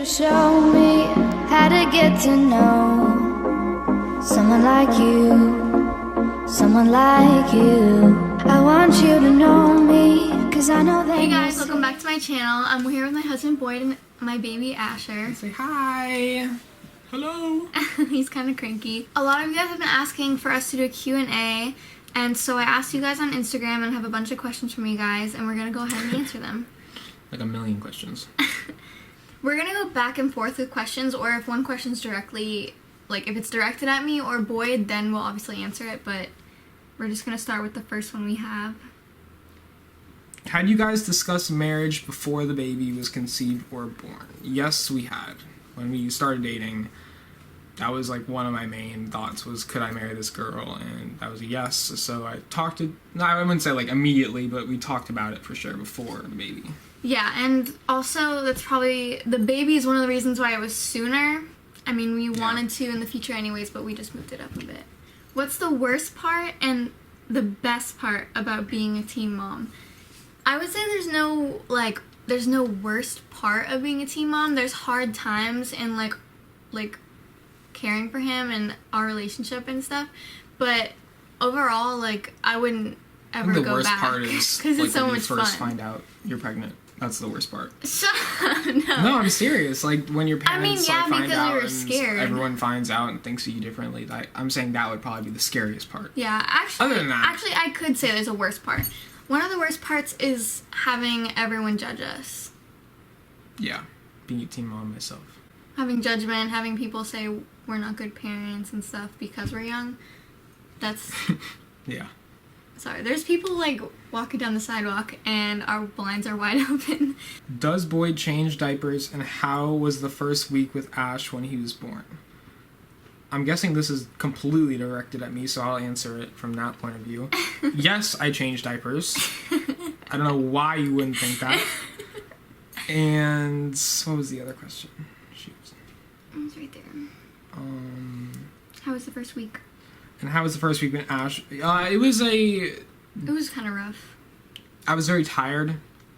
to show me how to get to know someone like you, someone like you. I want you to know me, cause I know that. Hey guys, welcome back to my channel. I'm here with my husband Boyd and my baby Asher. Say hi. Hello. He's kind of cranky. A lot of you guys have been asking for us to do a Q&A, and so I asked you guys on Instagram and have a bunch of questions from you guys, and we're gonna go ahead and answer them. Like a million questions. We're gonna go back and forth with questions, or if one question's directly, like if it's directed at me or Boyd, then we'll obviously answer it, but we're just gonna start with the first one we have. Had you guys discussed marriage before the baby was conceived or born? Yes, we had. When we started dating, that was like one of my main thoughts was, could I marry this girl? And that was a yes. So I wouldn't say like immediately, but we talked about it for sure before the baby. Yeah, and also that's probably, the baby is one of the reasons why it was sooner. I mean, we wanted to in the future anyways, but we just moved it up a bit. What's the worst part and the best part about being a teen mom? I would say there's no worst part of being a teen mom. There's hard times and like caring for him and our relationship and stuff. But overall, like, I wouldn't ever go back. The worst part is because like it's so when much you first fun. find out you're pregnant. That's the worst part. No, I'm serious. Like when your parents find out we were and scared. everyone finds out and thinks of you differently. I'm saying that would probably be the scariest part. Yeah, actually, other than that, actually, I could say there's a worst part. One of the worst parts is having everyone judge us. Yeah, being a teen mom myself. Having judgment, having people say we're not good parents and stuff because we're young. That's... Yeah. Sorry, there's people like walking down the sidewalk and our blinds are wide open. Does Boyd change diapers, and how was the first week with Ash when he was born? I'm guessing this is completely directed at me, so I'll answer it from that point of view. Yes, I change diapers. I don't know why you wouldn't think that. And what was the other question? Shoot. It was right there. How was the first week? And how was the first week with Ash? It was kind of rough. I was very tired,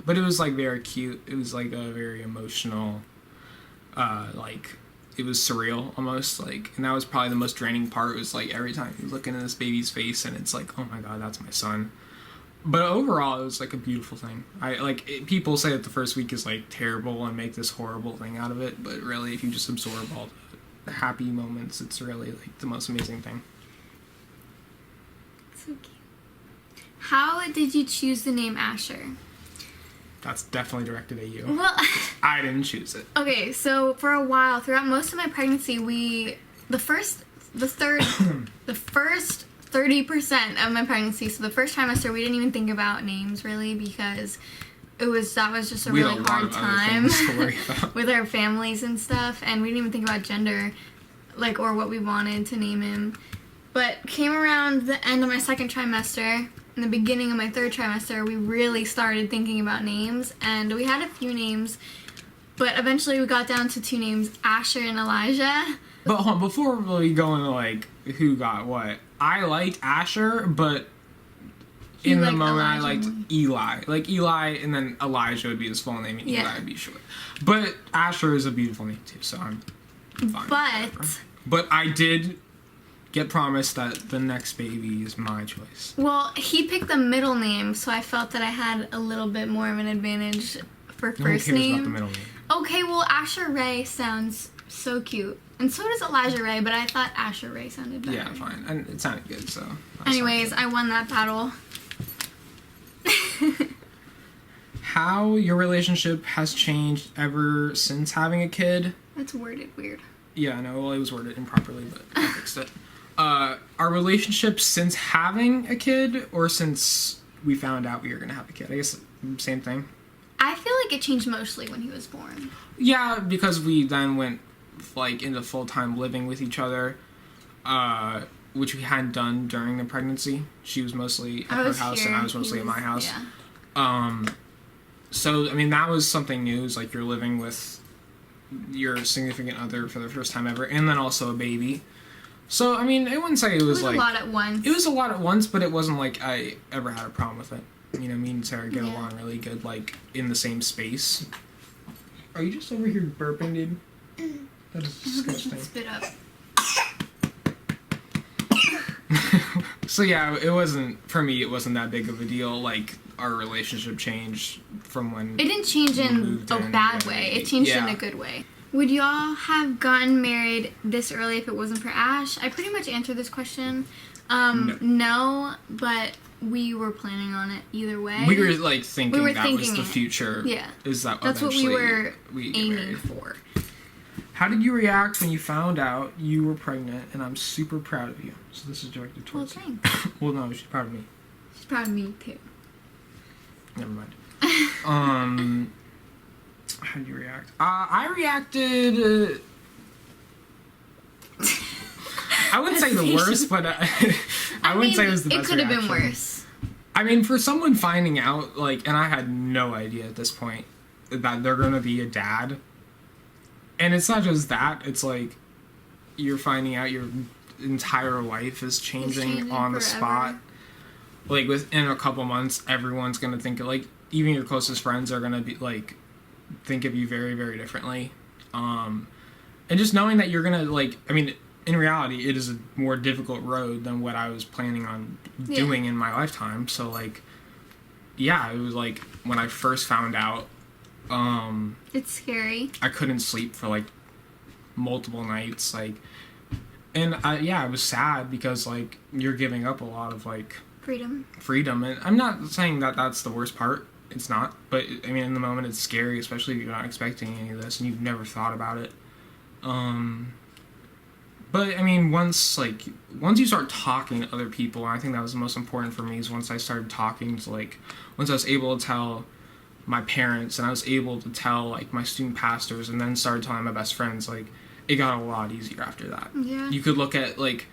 but it was like very cute. It was like a very emotional, it was surreal almost, like, and that was probably the most draining part. Was like every time you look into this baby's face and it's like, oh my god, that's my son. But overall, it was like a beautiful thing. People say that the first week is like terrible and make this horrible thing out of it, but really, if you just absorb all the happy moments, it's really like the most amazing thing. So cute. How did you choose the name Asher? That's definitely directed at you. Well, I didn't choose it. Okay, so for a while, throughout most of my pregnancy, the first 30% of my pregnancy, so the first trimester, we didn't even think about names really because that was just a really hard time with our families and stuff, and we didn't even think about gender, like, or what we wanted to name him. But came around the end of my second trimester, in the beginning of my third trimester, we really started thinking about names, and we had a few names, but eventually we got down to 2 names, Asher and Elijah. But hold on, before we go into, like, who got what, I liked Asher, but in the moment Elijah. I liked Eli. Like, Eli, and then Elijah would be his full name, and Eli would be short. But Asher is a beautiful name, too, so I'm fine. But I did get promised that the next baby is my choice. Well, he picked the middle name, so I felt that I had a little bit more of an advantage for first name. Who cares about the middle name? Okay, well, Asher Ray sounds so cute. And so does Elijah Ray, but I thought Asher Ray sounded better. Yeah, fine. And it sounded good, so... Anyways, I won that battle. How your relationship has changed ever since having a kid? That's worded weird. Yeah, no, well, it was worded improperly, but I fixed it. Our relationship since having a kid, or since we found out we were going to have a kid? I guess same thing. I feel like it changed mostly when he was born. Yeah, because we then went, like, into full-time living with each other, which we hadn't done during the pregnancy. She was mostly at her house, and I was mostly at my house. Yeah. So, I mean, that was something new. It's like you're living with your significant other for the first time ever, and then also a baby. So, I mean, I wouldn't say it was like... a lot at once. It was a lot at once, but it wasn't like I ever had a problem with it. You know, me and Sarah get along really good, like, in the same space. Are you just over here burping, dude? That is disgusting. Spit up. So yeah, it wasn't, for me, it wasn't that big of a deal. Like, our relationship changed from when it didn't change in a bad way. It changed in a good way. Would y'all have gotten married this early if it wasn't for Ash? I pretty much answered this question. No, but we were planning on it either way. We were like thinking that was the future. Yeah. Is that that's what we were aiming for. How did you react when you found out you were pregnant? And I'm super proud of you. So this is directed towards you. Well, no, she's proud of me. She's proud of me too. Never mind. How did you react? I reacted. I wouldn't say the worst, but I wouldn't say it was the best. It could have been worse. I mean, for someone finding out, like, and I had no idea at this point that they're gonna be a dad. And it's not just that, it's like you're finding out your entire life is changing on the spot. Like, within a couple months, everyone's going to think of, like, even your closest friends are going to be, like, think of you very, very differently. And just knowing that you're going to, like, I mean, in reality, it is a more difficult road than what I was planning on doing in my lifetime. So, like, yeah, it was, like, when I first found out, it's scary. I couldn't sleep for like multiple nights, like, and I was sad because like you're giving up a lot of like freedom, and I'm not saying that that's the worst part. It's not, but I mean in the moment it's scary, especially if you're not expecting any of this and you've never thought about it. But I mean once you start talking to other people, and I think that was the most important for me, is once I started talking to once I was able to tell my parents, and I was able to tell like my student pastors, and then started telling my best friends, like it got a lot easier after that. Yeah. You could look at like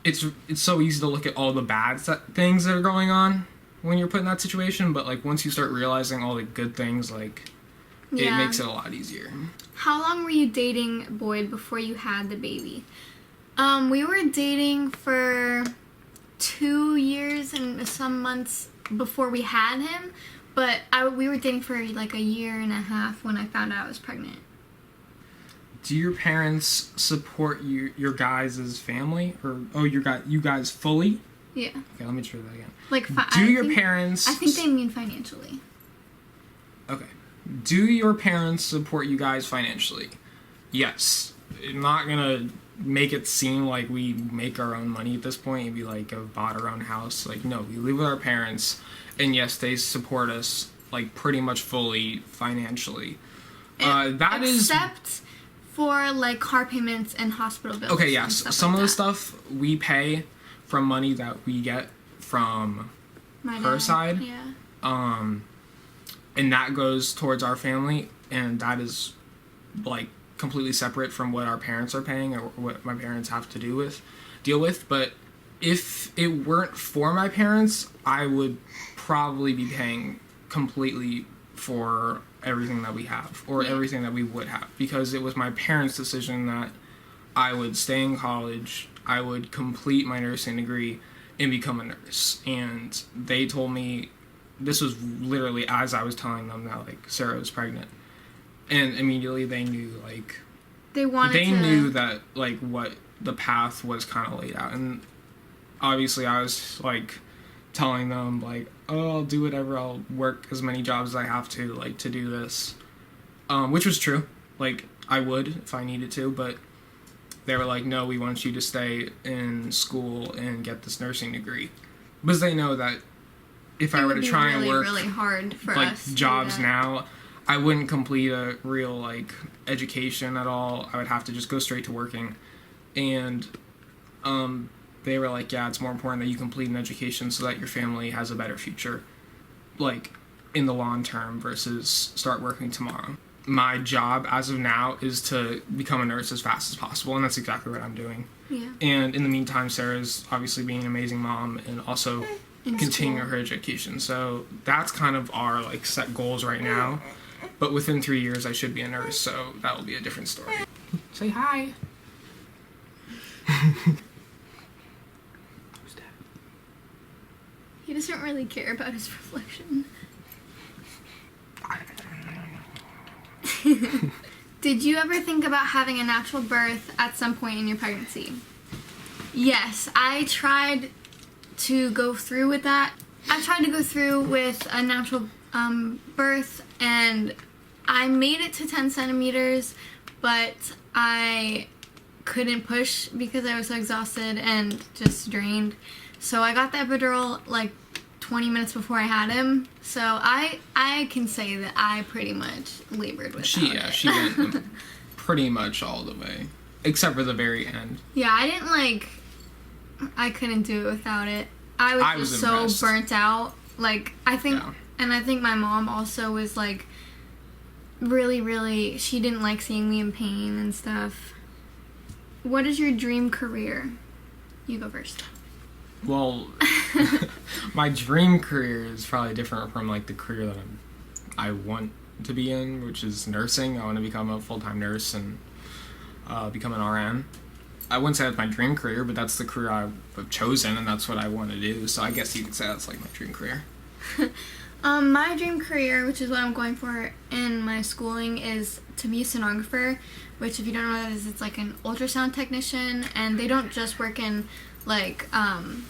it's so easy to look at all the bad things that are going on when you're put in that situation, but like once you start realizing all the good things, like it makes it a lot easier. How long were you dating Boyd before you had the baby? We were dating for 2 years and some months before we had him. But we were dating for like 1.5 years when I found out I was pregnant. Do your parents support your guys' family? Or you guys fully? Yeah. Okay, let me try that again. Parents... I think they mean financially. Okay. Do your parents support you guys financially? Yes. I'm not gonna make it seem like we make our own money at this point and be like, have bought our own house. Like, no, we live with our parents. And yes, they support us like pretty much fully financially. Except for like car payments and hospital bills. Okay, yes. Some of the stuff we pay from money that we get from her side. Yeah. And that goes towards our family, and that is like completely separate from what our parents are paying or what my parents have to deal with. But if it weren't for my parents, I would probably be paying completely for everything that we have, or everything that we would have, because it was my parents' decision that I would stay in college, I would complete my nursing degree, and become a nurse. And they told me, this was literally as I was telling them that like Sarah was pregnant, and immediately they knew like they knew that like what the path was kind of laid out. And obviously I was like telling them like, oh, I'll do whatever, I'll work as many jobs as I have to like to do this, which was true. Like I would if I needed to, but they were like, no, we want you to stay in school and get this nursing degree, because they know that if I were to try and work really hard for like us jobs now, I wouldn't complete a real like education at all. I would have to just go straight to working. And they were like, yeah, it's more important that you complete an education so that your family has a better future, like in the long term, versus start working tomorrow. My job as of now is to become a nurse as fast as possible, and that's exactly what I'm doing. Yeah. And in the meantime, Sarah's obviously being an amazing mom and also continue her education. So that's kind of our like set goals right now. But within 3 years, I should be a nurse, so that will be a different story. Say hi. He doesn't really care about his reflection. Did you ever think about having a natural birth at some point in your pregnancy? Yes, I tried to go through with that. I tried to go through with a natural birth, and I made it to 10 centimeters, but I couldn't push because I was so exhausted and just drained. So I got the epidural like 20 minutes before I had him. So I can say that I pretty much labored with it. She went pretty much all the way, except for the very end. Yeah, I couldn't do it without it. I was just so impressed. burnt out. Like, I think my mom also was like really, really, she didn't like seeing me in pain and stuff. What is your dream career? You go first. Well, my dream career is probably different from like the career that I want to be in, which is nursing. I want to become a full-time nurse and become an RN. I wouldn't say that's my dream career, but that's the career I've chosen, and that's what I want to do. So I guess you could say that's like my dream career. My dream career, which is what I'm going for in my schooling, is to be a sonographer, which if you don't know what that is, it's like an ultrasound technician, and they don't just work in like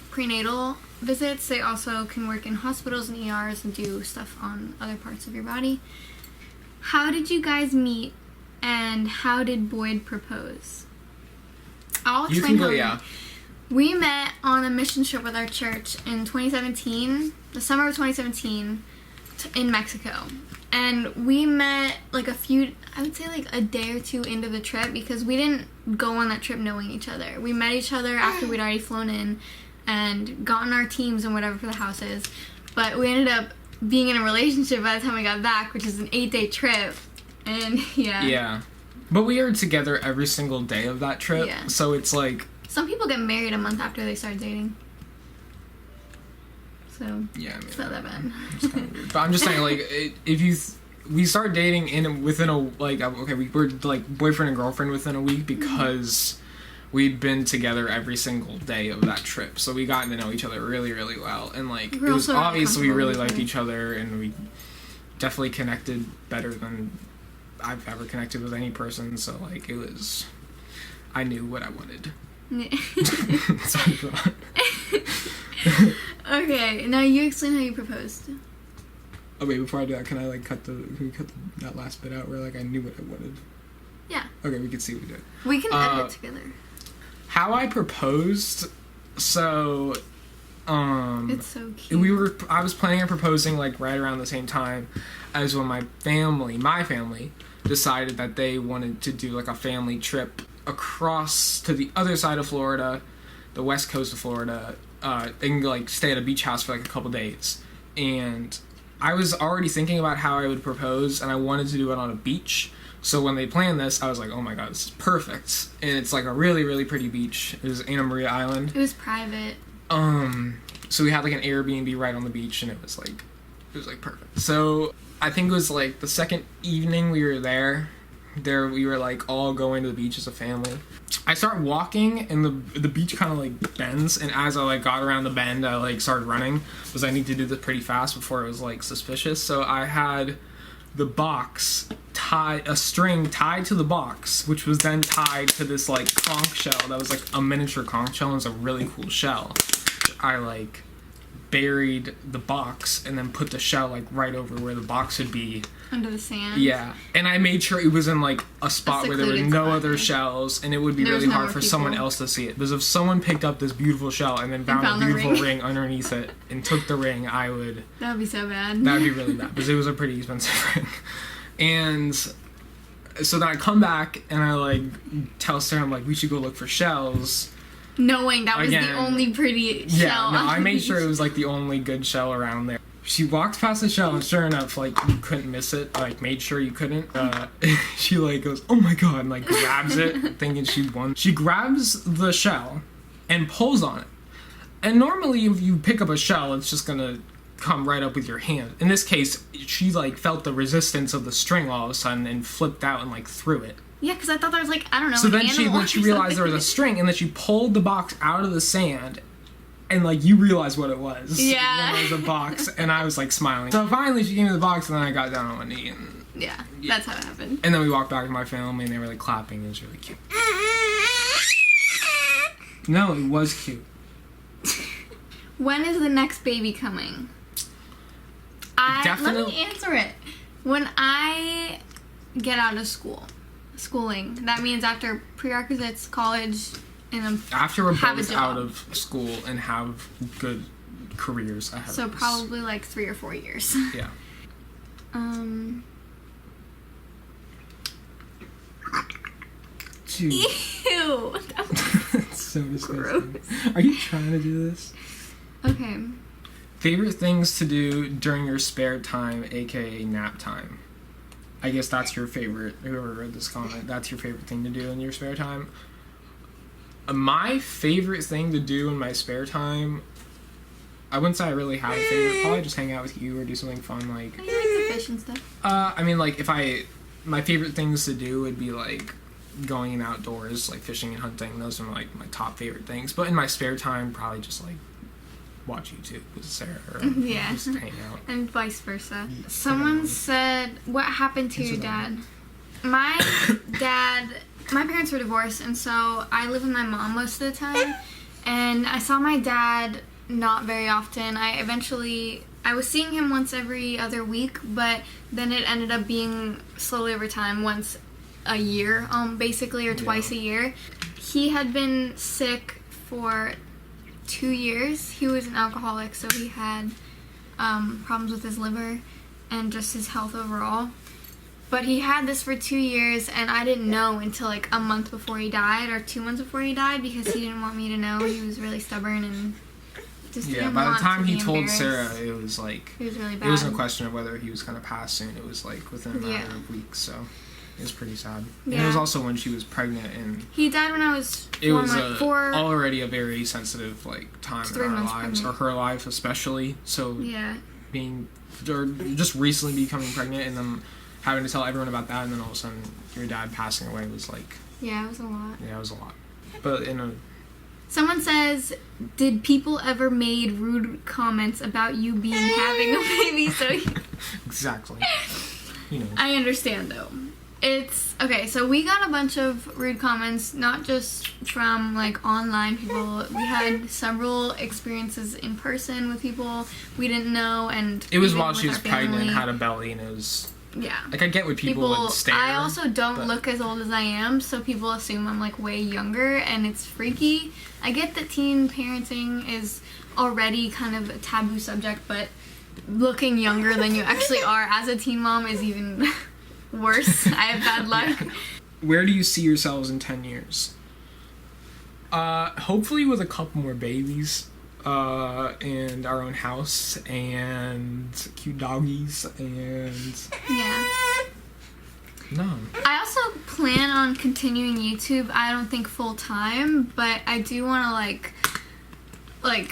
prenatal visits, they also can work in hospitals and ERs and do stuff on other parts of your body. How did you guys meet, and how did Boyd propose? I'll explain how we met on a mission trip with our church in 2017, the summer of 2017, in Mexico. And we met like I would say like a day or two into the trip, because we didn't go on that trip knowing each other. We met each other after we'd already flown in and gotten our teams and whatever for the houses. But we ended up being in a relationship by the time we got back, which is an 8-day trip. And Yeah. But we were together every single day of that trip. Yeah. So it's like... Some people get married a month after they start dating. So, yeah, I mean, it's not that bad. It's kind of weird. But I'm just saying, like, we started dating within we were like boyfriend and girlfriend within a week, because we'd been together every single day of that trip. So we got to know each other really, really well. And like, it was obvious we really liked each other, and we definitely connected better than I've ever connected with any person. So like, I knew what I wanted. Sorry for that. Okay, now you explain how you proposed. Oh wait, before I do that, can we cut that last bit out where like I knew what I wanted? Yeah. Okay, we can see what we did. We can edit it together. How I proposed, so it's so cute. I was planning on proposing like right around the same time as when my family decided that they wanted to do like a family trip across to the other side of Florida, the west coast of Florida. They can like stay at a beach house for like a couple days, and I was already thinking about how I would propose, and I wanted to do it on a beach. So when they planned this, I was like, oh my god, this is perfect. And it's like a really, really pretty beach. It was Anna Maria Island. It was private. So we had like an Airbnb right on the beach, and it was like perfect. So I think it was like the second evening we were there we were like all going to the beach as a family. I start walking, and the beach kind of like bends, and as I like got around the bend, I like started running, because I need to do this pretty fast before it was like suspicious. So I had the box a string tied to the box, which was then tied to this like conch shell that was like a miniature conch shell, and it was a really cool shell. I like buried the box and then put the shell like right over where the box would be. Under the sand? Yeah. And I made sure it was in like a spot where there were no other shells, and it would be really hard for someone else to see it. Because if someone picked up this beautiful shell and then found a beautiful ring underneath it and took the ring, that would be so bad. That would be really bad, because it was a pretty expensive ring. And so then I come back and I like tell Sarah, I'm like, we should go look for shells. Knowing that was the only pretty shell. Yeah, no, I made sure it was like the only good shell around there. She walks past the shell, and sure enough, like, you couldn't miss it. Like, made sure you couldn't. She like goes, oh my god, and like grabs it, thinking she won. She grabs the shell and pulls on it. And normally, if you pick up a shell, it's just gonna come right up with your hand. In this case, she like felt the resistance of the string all of a sudden and flipped out and like threw it. Yeah, because I thought there was like, I don't know. So then she realized there was a string, and then she pulled the box out of the sand, and like you realized what it was. Yeah. When it was a box, and I was like smiling. So finally she gave me the box, and then I got down on one knee and Yeah, that's how it happened. And then we walked back to my family, and they were like clapping. It was really cute. No, it was cute. When is the next baby coming? Definitely. Let me answer it. When I get out of schooling, that means after prerequisites, college, and after we're both out of school and have good careers ahead of us. So probably like 3 or 4 years. Yeah. Dude. Ew. That's so disgusting. Gross. Are you trying to do this? Okay. Favorite things to do during your spare time, aka nap time. I guess that's your favorite. Whoever read this comment, that's your favorite thing to do in your spare time. My favorite thing to do in my spare time, I wouldn't say I really have a favorite. Probably just hang out with you or do something fun like. You like the fish and stuff. I mean, like my favorite things to do would be like going outdoors, like fishing and hunting. Those are like my top favorite things. But in my spare time, probably just like watch YouTube with Sarah or just hang out. And vice versa. Someone said, what happened to your dad? My parents were divorced, and so I live with my mom most of the time. And I saw my dad not very often. I was seeing him once every other week, but then it ended up being slowly over time, once a year, basically, or twice a year. He had been sick for 2 years. He was an alcoholic, so he had problems with his liver and just his health overall. But he had this for 2 years, and I didn't know until like a month before he died, or 2 months before he died, because he didn't want me to know. He was really stubborn and just didn't by the want time to he be told embarrassed. Sarah, it was like it was really bad. It wasn't a question of whether he was gonna pass soon. It was like within a matter of weeks. So it was pretty sad. And it was also when she was pregnant, and he died when I was 4 it was already a very sensitive like time in 3 our months lives, pregnant. or her life especially. So just recently becoming pregnant and then having to tell everyone about that, and then all of a sudden your dad passing away was like it was a lot. Yeah, it was a lot. But someone says, did people ever made rude comments about you having a baby? So exactly. I understand though. It's okay, so we got a bunch of rude comments, not just from like online people. We had several experiences in person with people we didn't know, and it was while she was pregnant and had a belly, and it was like, I get what people would stare. I also don't look as old as I am, so people assume I'm like way younger, and it's freaky. I get that teen parenting is already kind of a taboo subject, but looking younger than you actually are as a teen mom is even worse. I have bad luck. Where do you see yourselves in 10 years? Hopefully with a couple more babies, and our own house, and cute doggies, and no. I also plan on continuing YouTube. I don't think full time, but I do want to like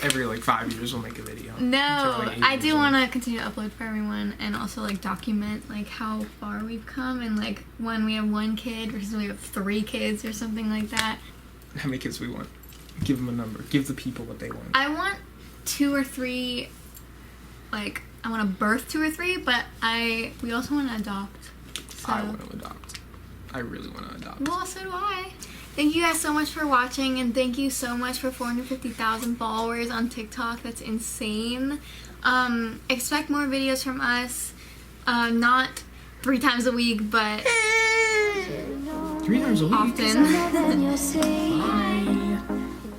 every 5 years we'll make a video. No, I do want to continue to upload for everyone, and also like document like how far we've come, and like when we have 1 kid versus we have 3 kids or something like that. How many kids we want? Give them a number. Give the people what they want. I want 2 or 3. Like I want to birth 2 or 3, but we also want to adopt. So. I want to adopt. I really want to adopt. Well, so do I. Thank you guys so much for watching, and thank you so much for 450,000 followers on TikTok. That's insane. Expect more videos from us. Not 3 times a week, but 3 times a week? often.